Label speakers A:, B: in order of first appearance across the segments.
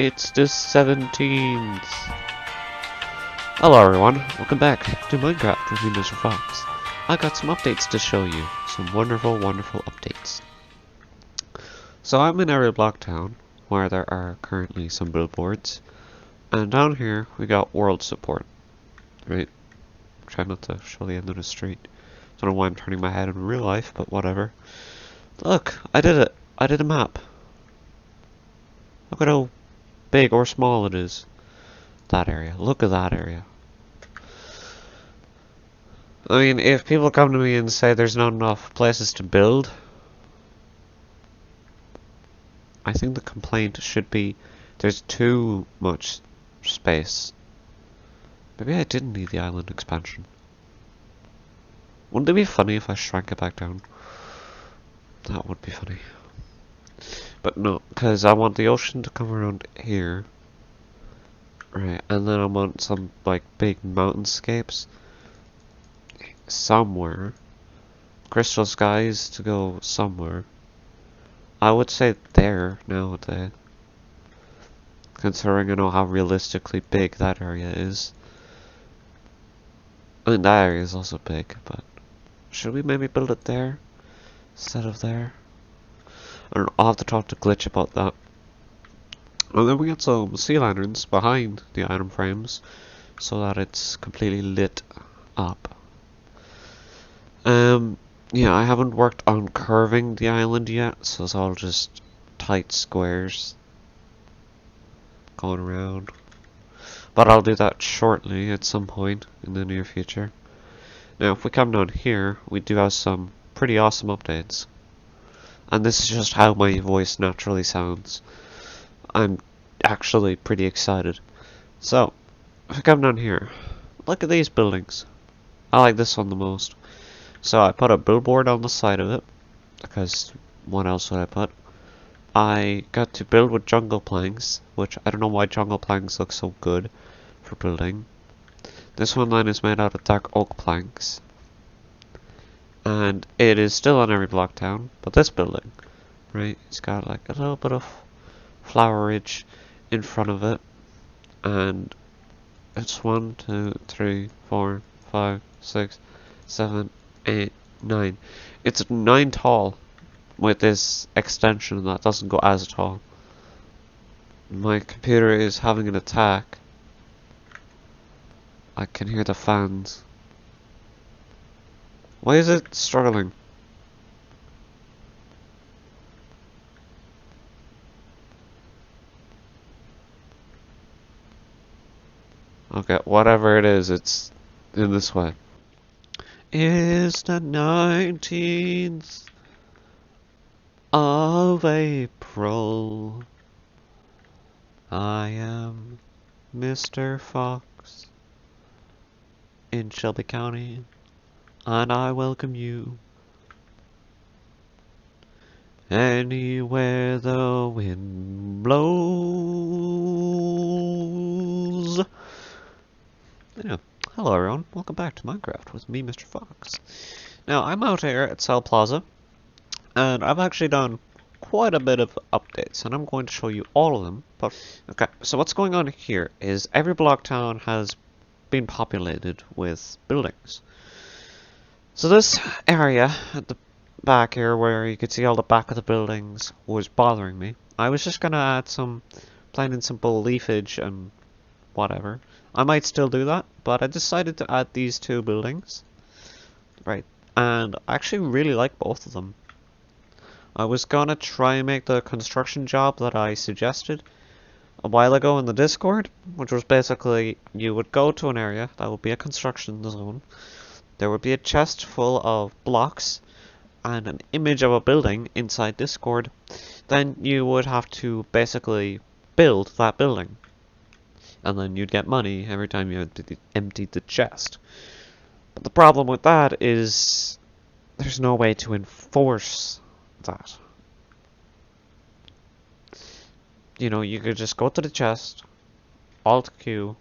A: It's the 17th. Hello everyone, welcome back to Minecraft with me, Mr. Fox. I got some updates to show you. Some wonderful, wonderful updates. So I'm in Area Block Town, where there are currently some billboards. And down here, we got world support. Right? Try not to show the end of the street. Don't know why I'm turning my head in real life, but whatever. Look, I did it. I did a map. Look at how big or small it is. That area. Look at that area. I mean, if people come to me and say there's not enough places to build, I think the complaint should be there's too much space. Maybe I didn't need the island expansion. Wouldn't it be funny if I shrank it back down? That would be funny. But no, because I want the ocean to come around here. Right, and then I want some, like, big mountainscapes somewhere. Crystal skies to go somewhere. I would say there nowadays. Considering I know how realistically big that area is. I mean, that area is also big, but should we maybe build it there instead of there? I don't know, I'll have to talk to Glitch about that. And then we got some sea lanterns behind the item frames so that it's completely lit up. Yeah, I haven't worked on curving the island yet, so it's all just tight squares going around. But I'll do that shortly at some point in the near future. Now, if we come down here, we do have some pretty awesome updates. And this is just how my voice naturally sounds. I'm actually pretty excited. So, if we come down here, look at these buildings. I like this one the most. So I put a billboard on the side of it, because what else would I put? I got to build with jungle planks, which I don't know why jungle planks look so good for building. This one then is made out of dark oak planks. And it is still on every block town, but this building, right, it's got like a little bit of flowerage in front of it. And it's 1, 2, 3, 4, 5, 6, 7, 8, 9. It's 9 tall with this extension that doesn't go as tall. My computer is having an attack. I can hear the fans. Why is it struggling? Okay, whatever it is, it's in this way. It's the 19th of April. I am Mr. Fox in Shelby County, and I welcome you anywhere the wind blows. Yeah. Hello everyone, welcome back to Minecraft with me, Mr. Fox. Now, I'm out here at Cell Plaza, and I've actually done quite a bit of updates, and I'm going to show you all of them. But okay, so what's going on here is every block town has been populated with buildings. So this area at the back here, where you could see all the back of the buildings, was bothering me. I was just gonna add some plain and simple leafage and whatever. I might still do that, but I decided to add these 2 buildings. Right, and I actually really like both of them. I was gonna try and make the construction job that I suggested a while ago in the Discord, which was basically you would go to an area that would be a construction zone. There would be a chest full of blocks and an image of a building inside Discord. Then you would have to basically build that building. And then you'd get money every time you emptied the chest. But the problem with that is there's no way to enforce that. You know, you could just go to the chest, Alt Q,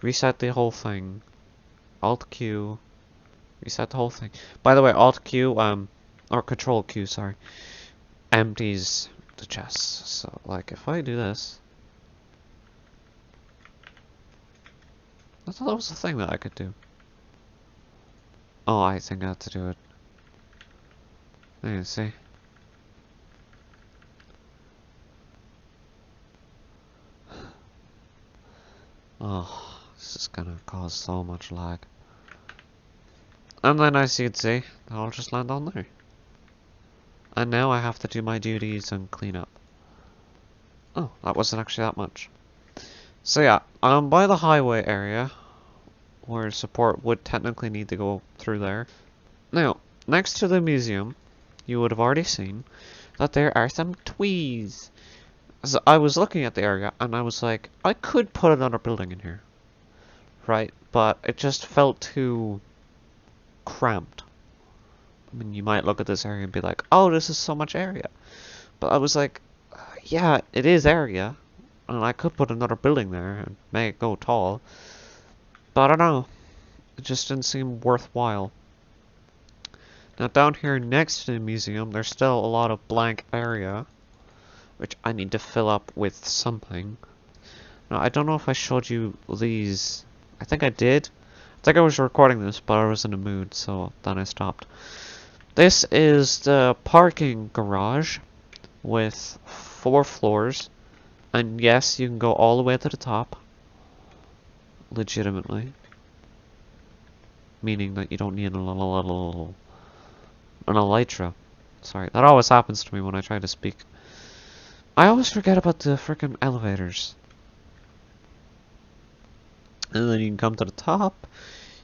A: reset the whole thing, Alt Q, reset the whole thing. By the way, Alt Q, or Control Q, sorry, empties the chest. So, like, if I do this, I thought that was the thing that I could do. Oh, I think I have to do it. There you see. Oh, this is gonna cause so much lag. And then as you can see, I'll just land on there. And now I have to do my duties and clean up. Oh, that wasn't actually that much. So yeah, I'm by the highway area, where support would technically need to go through there. Now, next to the museum, you would have already seen that there are some trees. So I was looking at the area and I was like, I could put another building in here, right? But it just felt too cramped. I mean, you might look at this area and be like, oh, this is so much area. But I was like, yeah, it is area, and I could put another building there and make it go tall. But I don't know, it just didn't seem worthwhile. Now down here next to the museum, there's still a lot of blank area, which I need to fill up with something. Now I don't know if I showed you these. I think I did. I think I was recording this, but I was in a mood, so then I stopped. This is the parking garage with 4 floors, and yes, you can go all the way to the top, legitimately, meaning that you don't need an elytra. Sorry, that always happens to me when I try to speak. I always forget about the frickin' elevators. And then you can come to the top,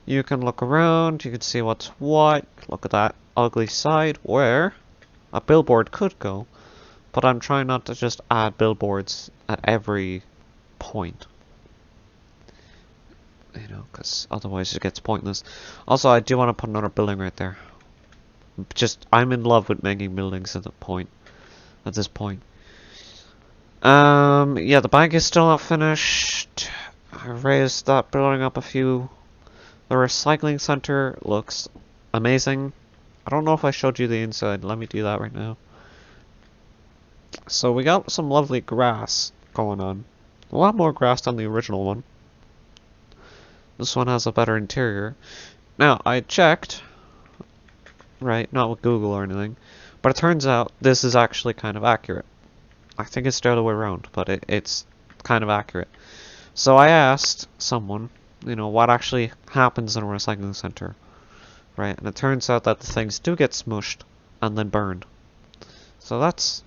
A: you can look around, you can see what's what. Look at that ugly side where a billboard could go. But I'm trying not to just add billboards at every point. You know, because otherwise it gets pointless. Also, I do want to put another building right there. I'm in love with making buildings at this point. Yeah, the bank is still not finished. I raised that building up a few. The recycling center looks amazing. I don't know if I showed you the inside. Let me do that right now. So we got some lovely grass going on. A lot more grass than the original one. This one has a better interior. Now, I checked, right, not with Google or anything, but it turns out this is actually kind of accurate. I think it's the other way around, but it's kind of accurate. So I asked someone, you know, what actually happens in a recycling center, right? And it turns out that the things do get smushed and then burned. So that's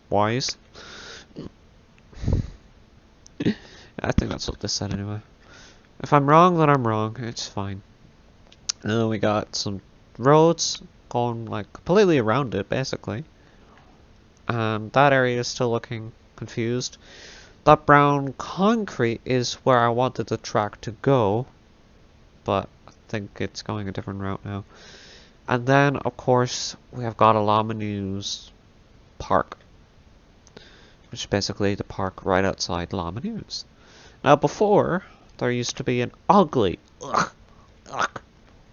A: wise. I think that's what this said anyway. If I'm wrong, then I'm wrong. It's fine. And then we got some roads going like completely around it, basically. And that area is still looking confused. That brown concrete is where I wanted the track to go, but I think it's going a different route now. And then, of course, we have got a Lamanews Park, which is basically the park right outside Lamanews. Now, before, there used to be an ugly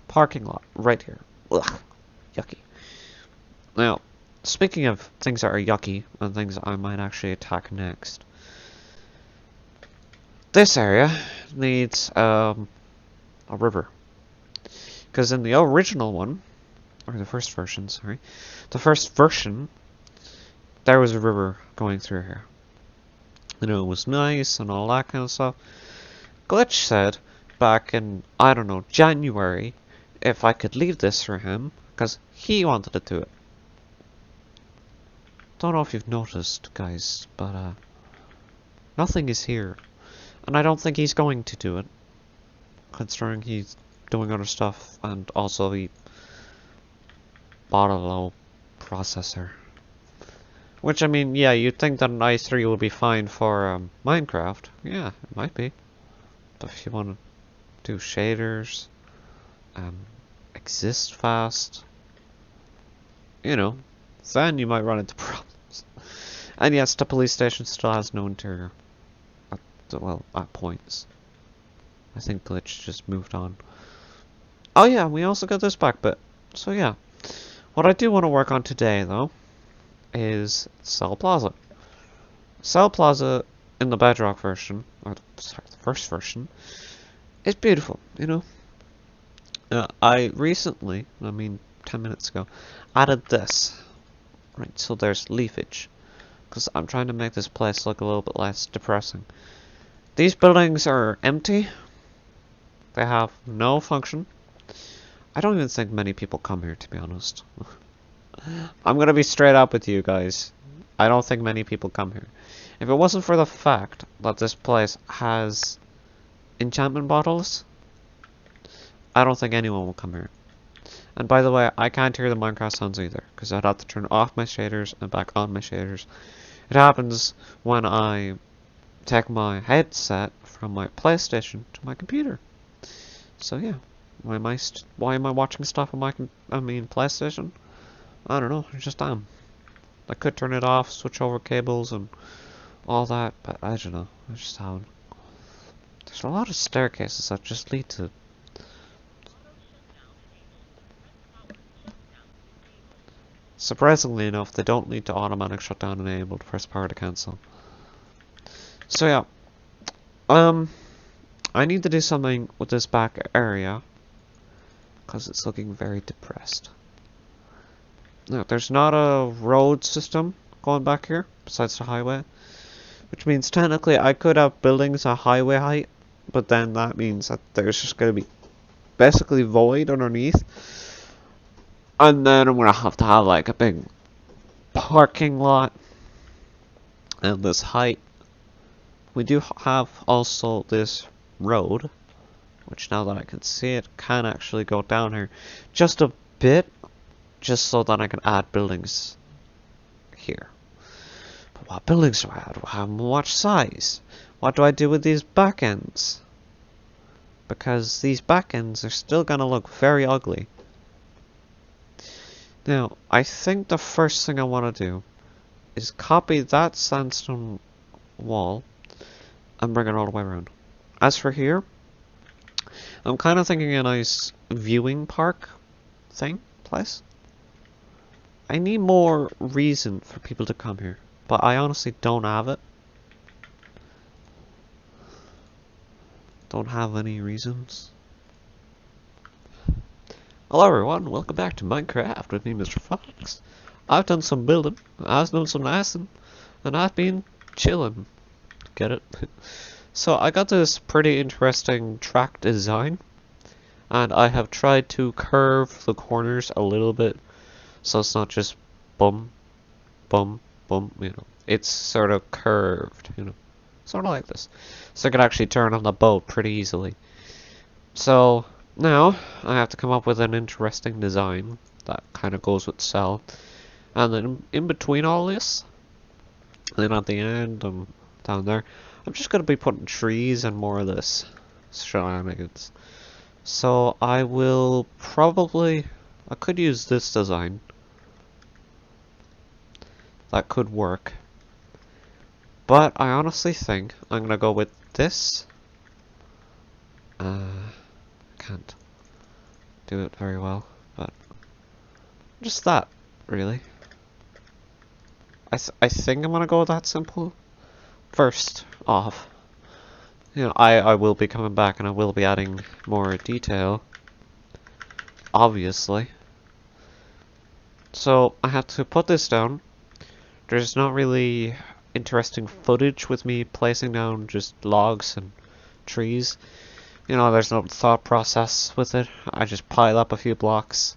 A: parking lot right here. Yucky. Now, speaking of things that are yucky and things that I might actually attack next, this area needs a river. Because in the original one, or the first version, sorry, the first version, there was a river going through here. You know, it was nice and all that kind of stuff. Glitch said back in, I don't know, January, if I could leave this for him, because he wanted to do it. Don't know if you've noticed, guys, but nothing is here. And I don't think he's going to do it, considering he's doing other stuff, and also he bought a low processor. Which, I mean, yeah, you'd think that an i3 would be fine for Minecraft. Yeah, it might be. But if you want to do shaders, exist fast, you know, then you might run into problems. And yes, the police station still has no interior. Well, at points. I think Glitch just moved on. Oh yeah, we also got this back bit. So yeah. What I do want to work on today, though, is Cell Plaza. Cell Plaza in the Bedrock version, or sorry, the first version, is beautiful, you know. I recently, I mean 10 minutes ago, added this. Right, so there's leafage. Because I'm trying to make this place look a little bit less depressing. These buildings are empty. They have no function. I don't even think many people come here, to be honest. I'm gonna be straight up with you guys. I don't think many people come here. If it wasn't for the fact that this place has enchantment bottles, I don't think anyone will come here. And by the way, I can't hear the Minecraft sounds either, because I'd have to turn off my shaders and back on my shaders. It happens when I take my headset from my PlayStation to my computer. So yeah, why am I watching stuff on my PlayStation? I don't know, I just am. I could turn it off, switch over cables and all that, but I don't know, I just haven't. There's a lot of staircases that just lead to... Surprisingly enough, they don't lead to automatic shutdown and enable to press power to cancel. So yeah, I need to do something with this back area, because it's looking very depressed. Now, there's not a road system going back here, besides the highway, which means technically I could have buildings at highway height, but then that means that there's just going to be basically void underneath, and then I'm going to have like a big parking lot, and this height. We do have also this road, which now that I can see it, can actually go down here just a bit, just so that I can add buildings here. But what buildings do I add? How much size? What do I do with these back ends? Because these back ends are still gonna look very ugly. Now, I think the first thing I want to do is copy that sandstone wall and bring it all the way around. As for here, I'm kind of thinking a nice viewing park place. I need more reason for people to come here, but I honestly don't have it. Don't have any reasons. Hello everyone, welcome back to Minecraft with me, Mr. Fox. I've done some building, I've done some nicing, and I've been chilling. Get it? So I got this pretty interesting track design, and I have tried to curve the corners a little bit, so it's not just bum, bum, bum, you know. It's sort of curved, you know. Sort of like this. So I can actually turn on the boat pretty easily. So now I have to come up with an interesting design that kind of goes with cell. And then in between all this, and then at the end and down there, I'm just going to be putting trees and more of this shenanigans. So I will probably... I could use this design. That could work. But I honestly think I'm going to go with this. Can't do it very well, but just that, really. I think I'm going to go with that simple. First off, you know, I will be coming back and I will be adding more detail, obviously. So I had to put this down. There's not really interesting footage with me placing down just logs and trees. You know, there's no thought process with it. I just pile up a few blocks,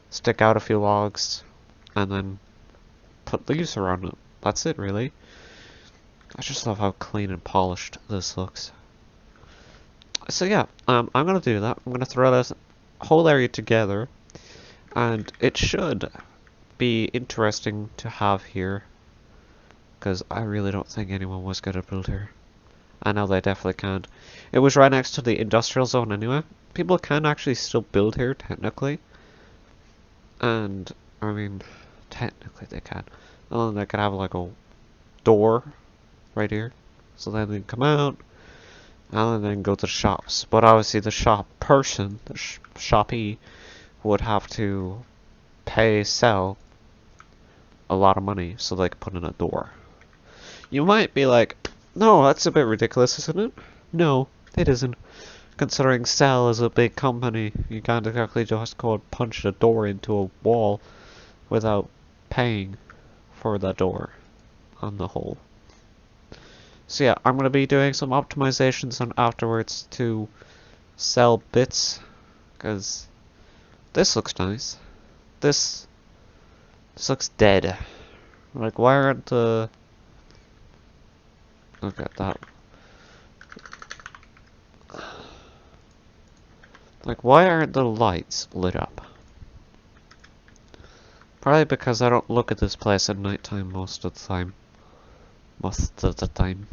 A: stick out a few logs, and then put leaves around it. That's it, really. I just love how clean and polished this looks. So yeah, I'm gonna do that. I'm gonna throw this whole area together, and it should be interesting to have here, because I really don't think anyone was gonna build here. I know they definitely can't. It was right next to the industrial zone anyway. People can actually still build here, technically. And, I mean, technically they can. And then they could have like a door right here, so then they can come out and then go to the shops. But obviously the shop person, the shoppy, would have to sell a lot of money so they could put in a door. You might be like, No, that's a bit ridiculous, isn't it? No, it isn't. Considering Cell is a big company, you can't exactly just go and punch the door into a wall without paying for the door on the whole. So yeah, I'm going to be doing some optimizations on afterwards to sell bits, because this looks nice. This looks dead. Like, why aren't the... Look at that. Like, why aren't the lights lit up? Probably because I don't look at this place at nighttime most of the time. Most of the time.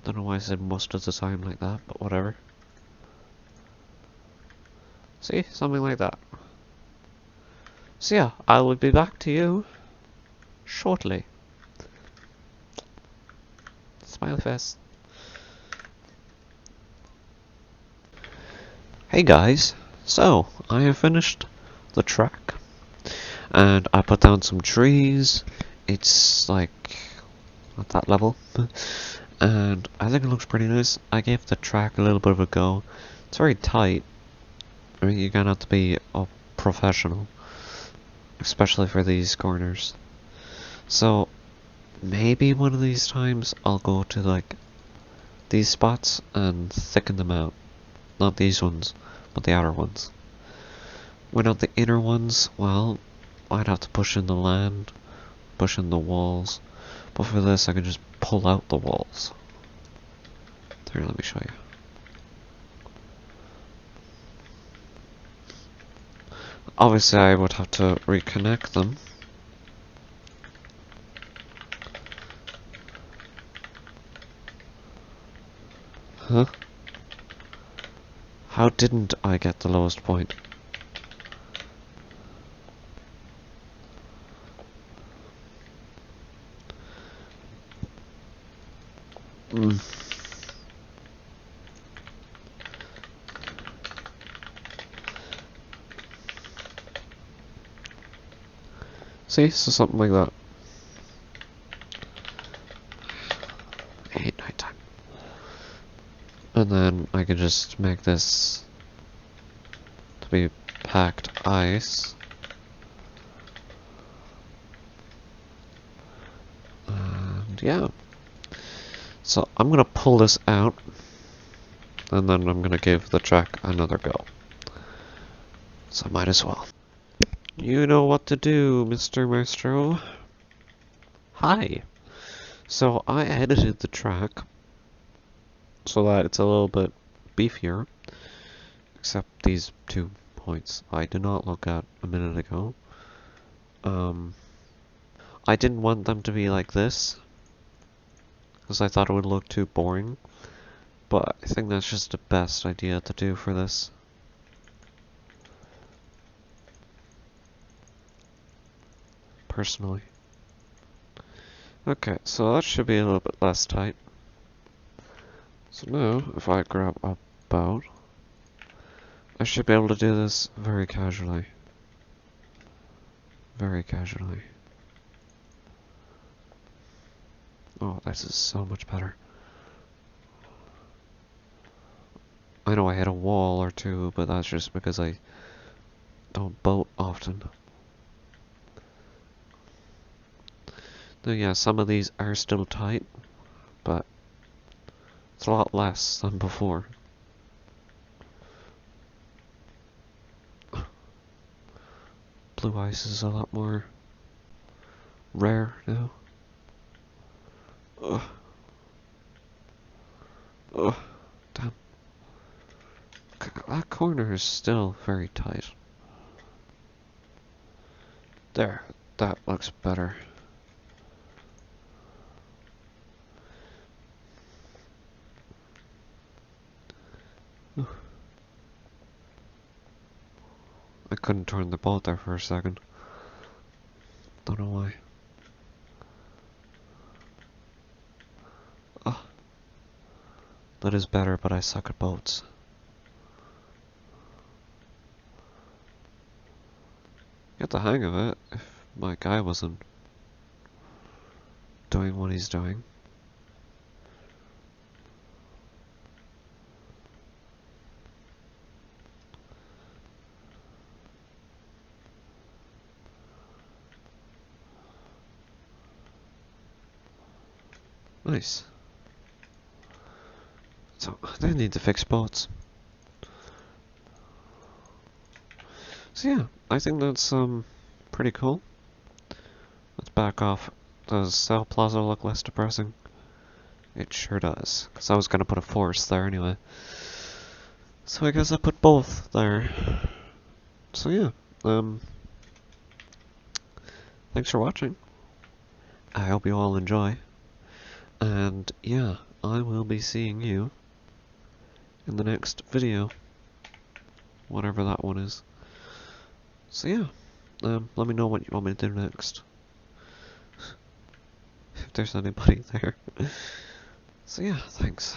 A: Don't know why I said most of the time like that, but whatever. See? Something like that. So yeah, I will be back to you shortly. Smiley face. Hey guys, so I have finished the track and I put down some trees. It's like at that level and I think it looks pretty nice. I gave the track a little bit of a go. It's very tight. I mean, you're gonna have to be a professional, especially for these corners. So maybe one of these times I'll go to like these spots and thicken them out. Not these ones, but the outer ones. Without the inner ones, well, I'd have to push in the land, push in the walls. But for this, I can just pull out the walls. Here, let me show you. Obviously, I would have to reconnect them. Huh? How didn't I get the lowest point? See? So something like that. I hate nighttime. And then I can just make this to be packed ice. And yeah. So I'm gonna pull this out. And then I'm gonna give the track another go. So I might as well. You know what to do, Mr. Maestro. Hi. So I edited the track so that it's a little bit beefier, except these 2 points I did not look at a minute ago. I didn't want them to be like this, because I thought it would look too boring, but I think that's just the best idea to do for this. Personally. Okay, so that should be a little bit less tight. So now, if I grab a boat, I should be able to do this very casually. Very casually. Oh, this is so much better. I know I hit a wall or two, but that's just because I don't boat often. Now yeah, some of these are still tight, but it's a lot less than before. Blue ice is a lot more rare now. Ugh. Ugh. Damn. That corner is still very tight. There. That looks better. I couldn't turn the boat there for a second. Don't know why. Oh. That is better, but I suck at boats. Get the hang of it if my guy wasn't doing what he's doing. Nice. So, they need to fix boats. So yeah, I think that's, pretty cool. Let's back off. Does South Plaza look less depressing? It sure does. Because I was gonna put a forest there anyway. So I guess I put both there. So yeah, thanks for watching. I hope you all enjoy. And yeah, I will be seeing you in the next video. Whatever that one is. So yeah, let me know what you want me to do next. If there's anybody there. So yeah, thanks.